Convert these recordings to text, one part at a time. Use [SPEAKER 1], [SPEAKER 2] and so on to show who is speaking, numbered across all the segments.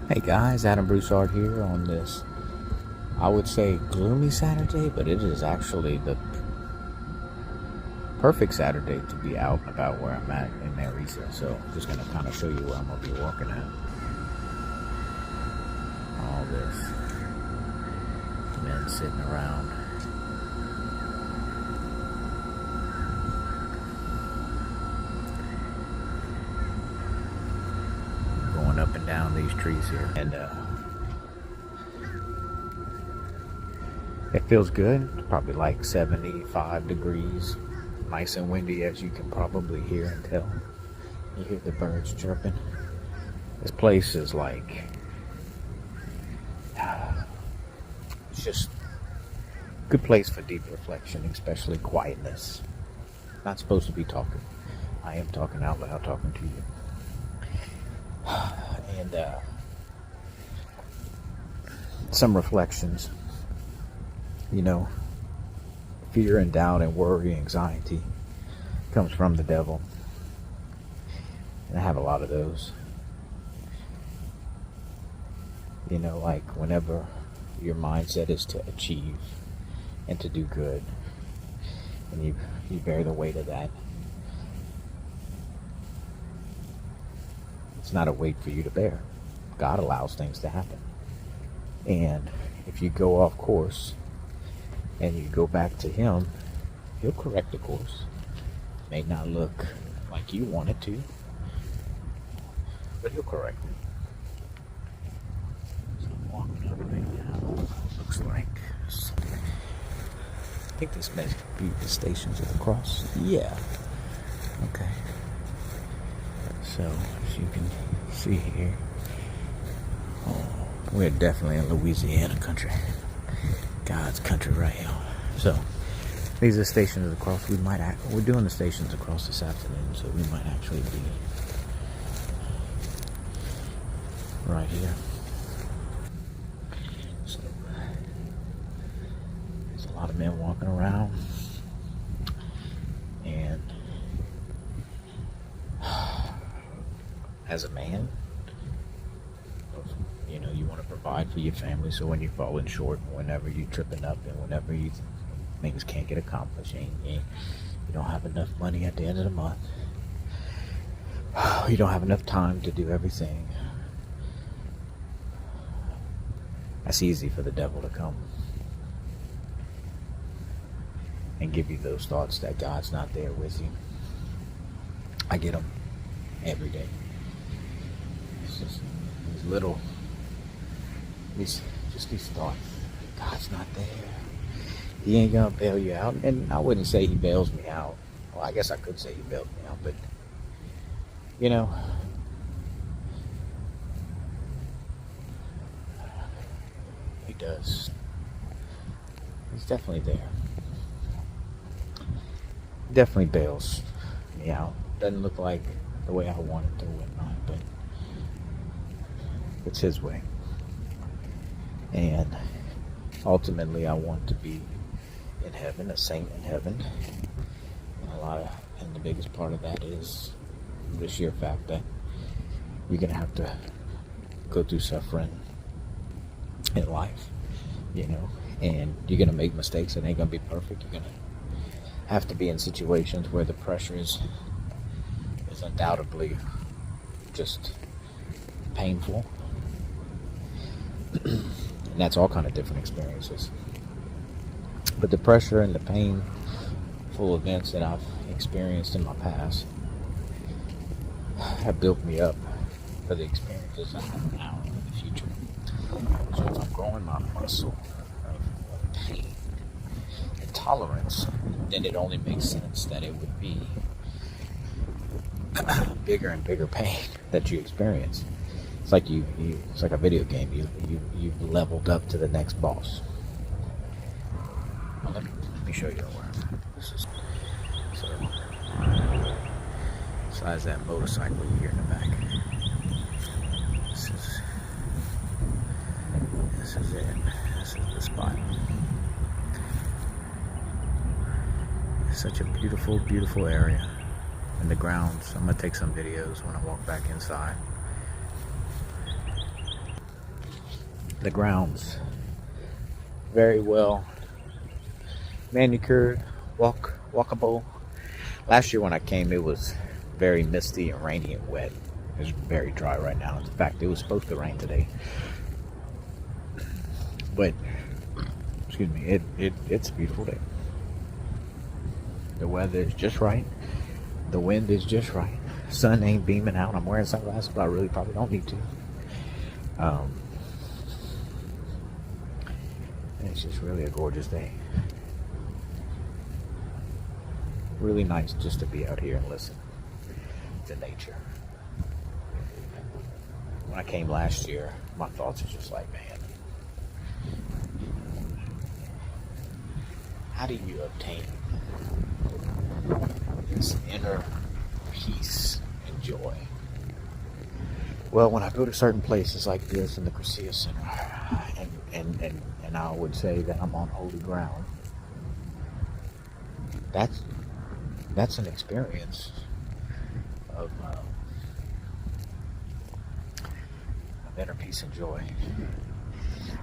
[SPEAKER 1] Hey guys, Adam Broussard here on this, I would say, gloomy Saturday, but it is actually the perfect Saturday to be out and about where I'm at in Marisa. So I'm just going to kind of show you where I'm going to be walking at. All this men sitting around. Going up and down these trees here. And it feels good. It's probably like 75 degrees. Nice and windy, as you can probably hear and tell. You hear the birds chirping. This place is like, it's just a good place for deep reflection, especially quietness. Not supposed to be talking. I am talking out loud, talking to you. And some reflections. You know, fear and doubt and worry, anxiety comes from the devil. And I have a lot of those. You know, like whenever your mindset is to achieve and to do good, and you bear the weight of that, it's not a weight for you to bear. God allows things to happen. And if you go off course and you go back to Him, He'll correct the course. May not look like you want it to, but He'll correct it. So I'm walking up right now. Looks like, I think this may be the Stations of the Cross. Yeah. Okay. So, as you can see here, we're definitely in Louisiana country. God's country right here. So, these are Stations of the Cross. We're doing the Stations of the Cross this afternoon, so we might actually be right here. So, there's a lot of men walking around, and as a man, you know, you want to provide for your family, so when you're falling short, whenever you're tripping up, and whenever things can't get accomplished, and you don't have enough money at the end of the month, you don't have enough time to do everything, that's easy for the devil to come and give you those thoughts that God's not there with you. I get them every day. It's just these little, these thoughts. God's not there. He ain't gonna bail you out. And I wouldn't say He bails me out. Well, I guess I could say He bailed me out, but you know, He does. He's definitely there. He definitely bails me out. Doesn't look like the way I want it to, whatnot, but it's His way. And ultimately, I want to be in heaven, a saint in heaven. And the biggest part of that is the sheer fact that you're gonna have to go through suffering in life, you know, and you're gonna make mistakes. It ain't gonna be perfect. You're gonna have to be in situations where the pressure is undoubtedly just painful. And that's all kind of different experiences. But the pressure and the painful events that I've experienced in my past have built me up for the experiences I have now and in the future. So if I'm growing my muscle of pain and tolerance, then it only makes sense that it would be bigger and bigger pain that you experience. It's like it's like a video game. You've leveled up to the next boss. Well, let me show you where this is. So, besides that motorcycle you hear in the back, this is it. This is the spot. It's such a beautiful, beautiful area. And the grounds. I'm gonna take some videos when I walk back inside. The grounds very well manicured, walkable. Last year when I came, it was very misty and rainy and wet. It's very dry right now. In fact, it was supposed to rain today, but excuse me, it's a beautiful day. The weather is just right. The wind is just right. Sun ain't beaming out. I'm wearing sunglasses, but I really probably don't need to. It's just really a gorgeous day. Really nice just to be out here and listen to nature. When I came last year, my thoughts are just like, man, how do you obtain this inner peace and joy? Well, when I go to certain places like this in the Crescia Center, and I would say that I'm on holy ground, that's an experience of inner peace and joy.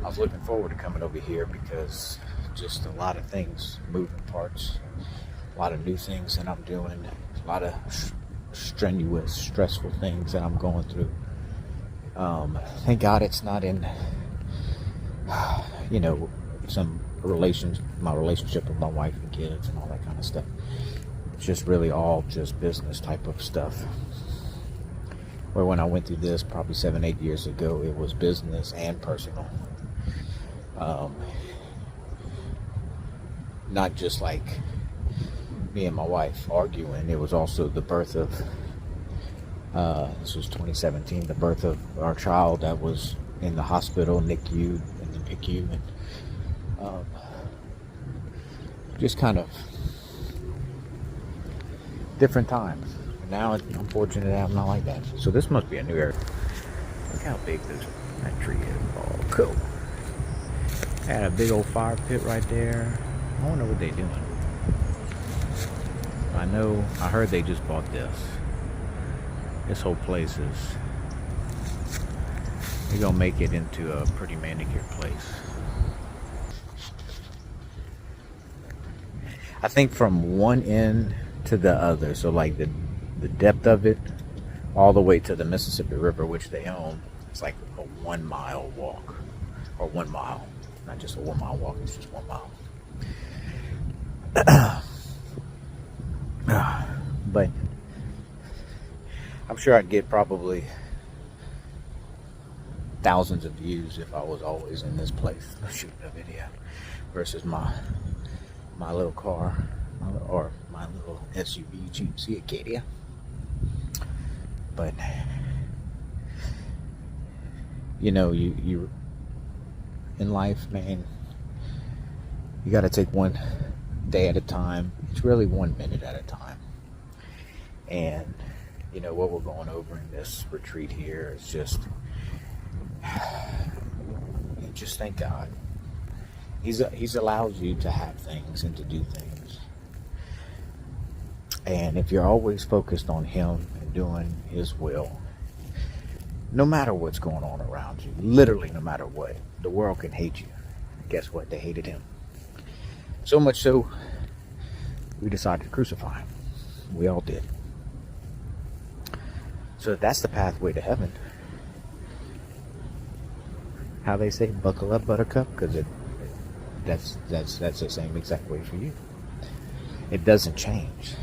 [SPEAKER 1] I was looking forward to coming over here because just a lot of things, moving parts, a lot of new things that I'm doing, a lot of strenuous, stressful things that I'm going through. Thank God it's not in, my relationship with my wife and kids and all that kind of stuff. It's just really all just business type of stuff. Where when I went through this probably 7-8 years ago, it was business and personal. Not just like me and my wife arguing. It was also the birth of, this was 2017, the birth of our child that was in the hospital, NICU, and the PICU, and just kind of different times. Now, I'm fortunate that I'm not like that. So this must be a new area. Look how big that tree is. Oh, cool. Had a big old fire pit right there. I wonder what they're doing. I heard they just bought this. This whole place they're gonna make it into a pretty manicured place. I think from one end to the other, so like the depth of it all the way to the Mississippi River, which they own, it's like a 1 mile walk. Or 1 mile. Not just a 1 mile walk, it's just 1 mile. But I'm sure I'd get probably thousands of views if I was always in this place shooting a video versus my little car or my little SUV GMC Acadia. But you in life, man, you got to take one day at a time. It's really 1 minute at a time. And what we're going over in this retreat here is just thank God. He's allowed you to have things and to do things. And if you're always focused on him and doing his will, no matter what's going on around you, literally no matter what, the world can hate you. Guess what? They hated him. So much so, we decided to crucify him. We all did. So that's the pathway to heaven. How they say, buckle up, buttercup, because that's the same exact way for you. It doesn't change.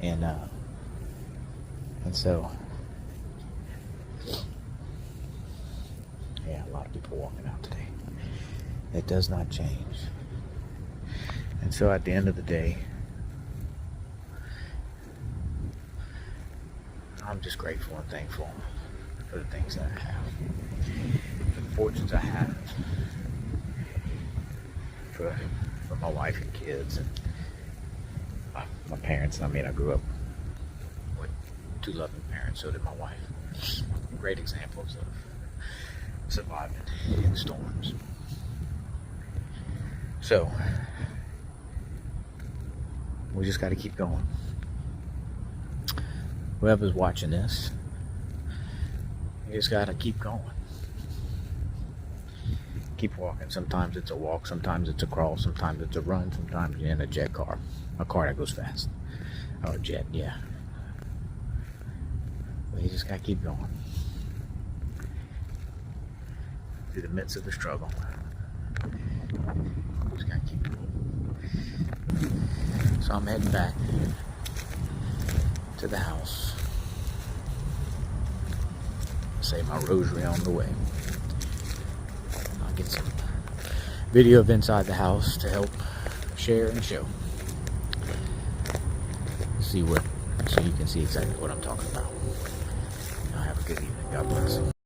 [SPEAKER 1] And so, yeah, a lot of people walking out today. It does not change. And so at the end of the day, I'm just grateful and thankful for the things that I have, for the fortunes I have, for my wife and kids, and my parents. I mean, I grew up with 2 loving parents, so did my wife. Great examples of surviving in storms. So, we just got to keep going. Whoever's watching this, you just got to keep going. keep walking. Sometimes it's a walk, sometimes it's a crawl, sometimes it's a run, sometimes you're in a jet car. A car that goes fast. Or a jet, yeah. But you just gotta keep going. Through the midst of the struggle. Just gotta keep going. So I'm heading back to the house. Say my rosary on the way. I'll get some video of inside the house to help share and show. So you can see exactly what I'm talking about. Y'all have a good evening. God bless.